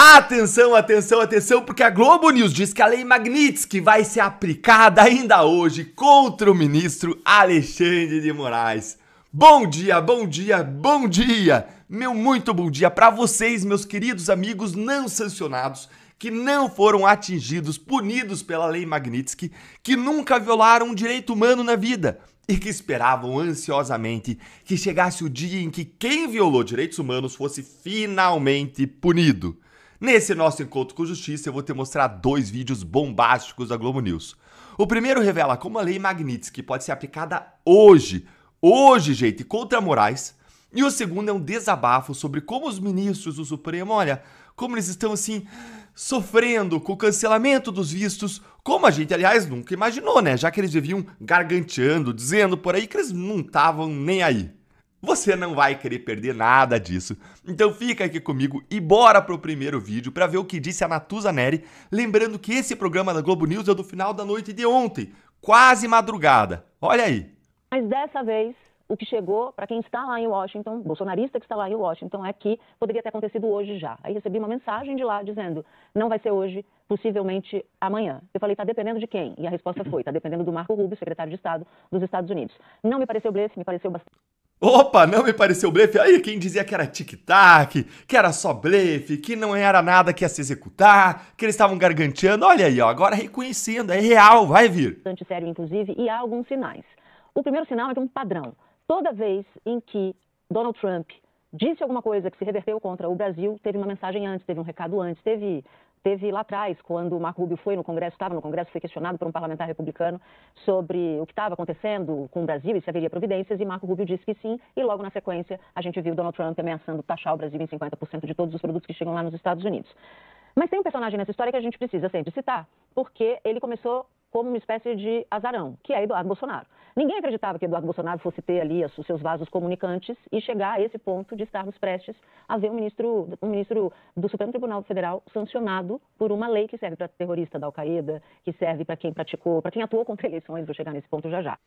Atenção, atenção, atenção, porque a Globo News diz que a Lei Magnitsky vai ser aplicada ainda hoje contra o ministro Alexandre de Moraes. Bom dia, bom dia, bom dia! Meu muito bom dia para vocês, meus queridos amigos não sancionados, que não foram atingidos, punidos pela Lei Magnitsky, que nunca violaram um direito humano na vida e que esperavam ansiosamente que chegasse o dia em que quem violou direitos humanos fosse finalmente punido. Nesse nosso encontro com justiça, eu vou te mostrar dois vídeos bombásticos da Globo News. O primeiro revela como a Lei Magnitsky pode ser aplicada hoje, gente, contra Moraes. E o segundo é um desabafo sobre como os ministros do Supremo, olha, como eles estão assim, sofrendo com o cancelamento dos vistos, como a gente, aliás, nunca imaginou, né? Já que eles viviam garganteando, dizendo por aí que eles não estavam nem aí. Você não vai querer perder nada disso. Então fica aqui comigo e bora pro primeiro vídeo para ver o que disse a Natuza Neri, lembrando que esse programa da Globo News é do final da noite de ontem, quase madrugada. Olha aí. Mas dessa vez, o que chegou para quem está lá em Washington, bolsonarista que está lá em Washington, é que poderia ter acontecido hoje já. Aí recebi uma mensagem de lá dizendo, não vai ser hoje, possivelmente amanhã. Eu falei, tá dependendo de quem? E a resposta foi, tá dependendo do Marco Rubio, secretário de Estado dos Estados Unidos. Não me pareceu blefe, me pareceu bastante... Opa, não me pareceu blefe. Aí quem dizia que era tic-tac, que era só blefe, que não era nada que ia se executar, que eles estavam garganteando. Olha aí, ó, agora reconhecendo, é real, vai vir. Bastante sério, inclusive, e há alguns sinais. O primeiro sinal é que um padrão. Toda vez em que Donald Trump disse alguma coisa que se reverteu contra o Brasil, teve uma mensagem antes, teve um recado antes, teve lá atrás, quando o Marco Rubio foi no Congresso, estava no Congresso, foi questionado por um parlamentar republicano sobre o que estava acontecendo com o Brasil e se haveria providências, e Marco Rubio disse que sim, e logo na sequência a gente viu Donald Trump ameaçando taxar o Brasil em 50% de todos os produtos que chegam lá nos Estados Unidos. Mas tem um personagem nessa história que a gente precisa sempre citar, porque ele começou como uma espécie de azarão, que é Eduardo Bolsonaro. Ninguém acreditava que Eduardo Bolsonaro fosse ter ali os seus vasos comunicantes e chegar a esse ponto de estarmos prestes a ver um ministro do Supremo Tribunal Federal sancionado por uma lei que serve para terrorista da Al-Qaeda, que serve para quem praticou, para quem atuou contra eleições, vou chegar nesse ponto já já.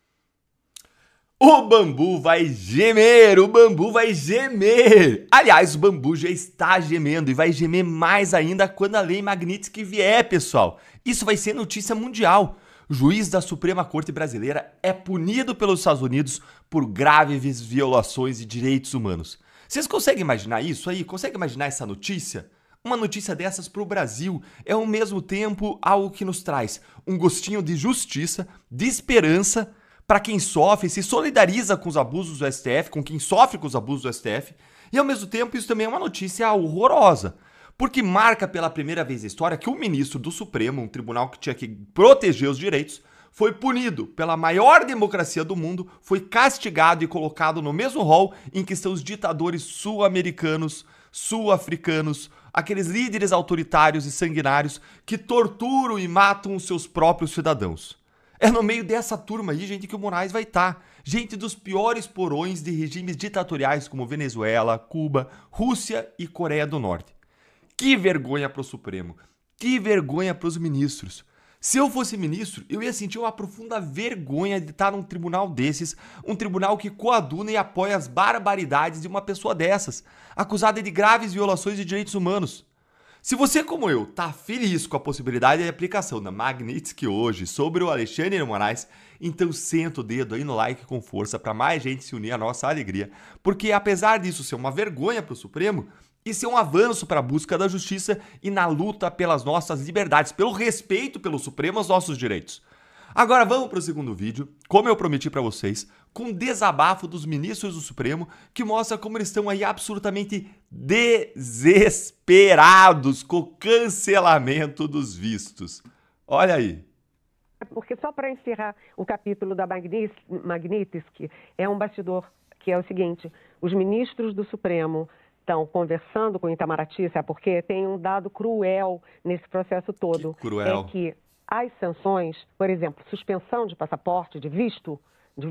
O bambu vai gemer, o bambu vai gemer. Aliás, o bambu já está gemendo e vai gemer mais ainda quando a Lei Magnitsky vier, pessoal. Isso vai ser notícia mundial. O juiz da Suprema Corte Brasileira é punido pelos Estados Unidos por graves violações de direitos humanos. Vocês conseguem imaginar isso aí? Conseguem imaginar essa notícia? Uma notícia dessas para o Brasil é ao mesmo tempo algo que nos traz um gostinho de justiça, de esperança, para quem sofre, se solidariza com os abusos do STF, com quem sofre com os abusos do STF, e ao mesmo tempo isso também é uma notícia horrorosa, porque marca pela primeira vez na história que o ministro do Supremo, um tribunal que tinha que proteger os direitos, foi punido pela maior democracia do mundo, foi castigado e colocado no mesmo rol em que estão os ditadores sul-americanos, sul-africanos, aqueles líderes autoritários e sanguinários que torturam e matam os seus próprios cidadãos. É no meio dessa turma aí, gente, que o Moraes vai estar. Gente dos piores porões de regimes ditatoriais como Venezuela, Cuba, Rússia e Coreia do Norte. Que vergonha para o Supremo. Que vergonha para os ministros. Se eu fosse ministro, eu ia sentir uma profunda vergonha de estar num tribunal desses, um tribunal que coaduna e apoia as barbaridades de uma pessoa dessas, acusada de graves violações de direitos humanos. Se você, como eu, tá feliz com a possibilidade de aplicação da Magnitsky hoje sobre o Alexandre de Moraes, então senta o dedo aí no like com força para mais gente se unir à nossa alegria, porque apesar disso ser uma vergonha para o Supremo, isso é um avanço para a busca da justiça e na luta pelas nossas liberdades, pelo respeito pelo Supremo aos nossos direitos. Agora vamos para o segundo vídeo, como eu prometi para vocês, com um desabafo dos ministros do Supremo que mostra como eles estão aí absolutamente desesperados com o cancelamento dos vistos. Olha aí. Porque só para encerrar o capítulo da Magnitsky, é um bastidor que é o seguinte, os ministros do Supremo estão conversando com o Itamaraty, sabe por quê? Tem um dado cruel nesse processo todo. Que cruel. É que as sanções, por exemplo, suspensão de passaporte, de visto, de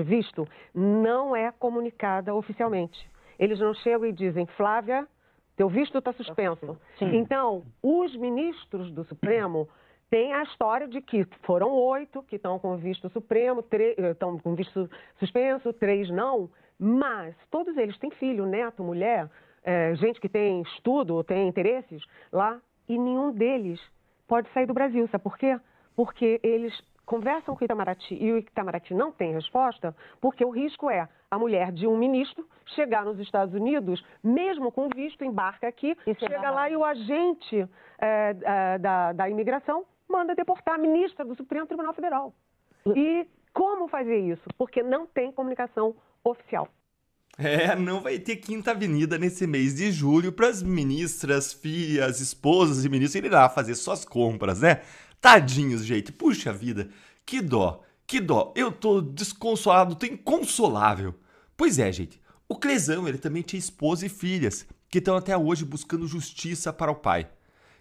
visto, não é comunicada oficialmente. Eles não chegam e dizem, Flávia, teu visto está suspenso. Sim. Então, os ministros do Supremo têm a história de que foram 8 que estão com visto supremo, 3 estão com visto suspenso, 3 não, mas todos eles têm filho, neto, mulher, gente que tem estudo, tem interesses lá, e nenhum deles pode sair do Brasil. Sabe por quê? Porque eles conversam com o Itamaraty e o Itamaraty não tem resposta, porque o risco é a mulher de um ministro chegar nos Estados Unidos, mesmo com visto, embarca aqui, chega lá e o agente da imigração manda deportar a ministra do Supremo Tribunal Federal. E como fazer isso? Porque não tem comunicação oficial. Não vai ter Quinta Avenida nesse mês de julho para as ministras, filhas, esposas e ministros irem lá fazer suas compras, né? Tadinhos, gente. Puxa vida, que dó, que dó. Eu tô desconsolado, tô inconsolável. Pois é, gente. O Clesão, ele também tinha esposa e filhas, que estão até hoje buscando justiça para o pai.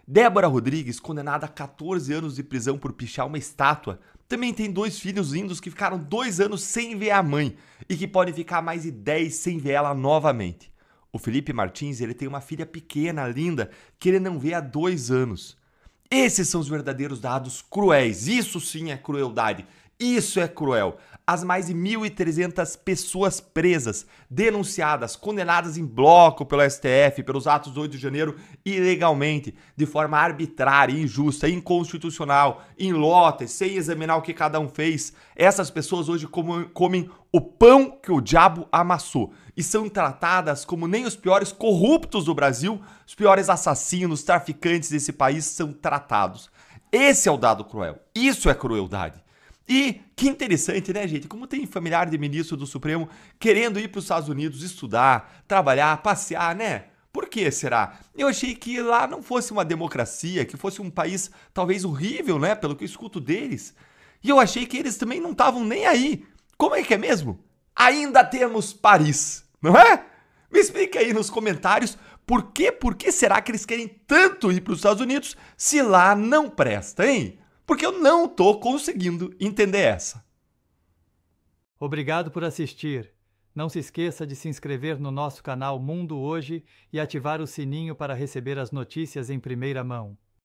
Débora Rodrigues, condenada a 14 anos de prisão por pichar uma estátua, também tem 2 filhos lindos que ficaram 2 anos sem ver a mãe e que podem ficar mais de 10 sem ver ela novamente. O Felipe Martins, ele tem uma filha pequena, linda, que ele não vê há 2 anos. Esses são os verdadeiros dados cruéis. Isso sim é crueldade. Isso é cruel. As mais de 1.300 pessoas presas, denunciadas, condenadas em bloco pelo STF, pelos atos do 8 de janeiro, ilegalmente, de forma arbitrária, injusta, inconstitucional, em lotes, sem examinar o que cada um fez. Essas pessoas hoje comem o pão que o diabo amassou e são tratadas como nem os piores corruptos do Brasil, os piores assassinos, traficantes desse país são tratados. Esse é o dado cruel. Isso é crueldade. E que interessante, né, gente? Como tem familiar de ministro do Supremo querendo ir para os Estados Unidos estudar, trabalhar, passear, né? Por que será? Eu achei que lá não fosse uma democracia, que fosse um país talvez horrível, né? Pelo que eu escuto deles. E eu achei que eles também não estavam nem aí. Como é que é mesmo? Ainda temos Paris, não é? Me explica aí nos comentários por que será que eles querem tanto ir para os Estados Unidos se lá não presta, hein? Porque eu não tô conseguindo entender essa. Obrigado por assistir. Não se esqueça de se inscrever no nosso canal Mundo Hoje e ativar o sininho para receber as notícias em primeira mão.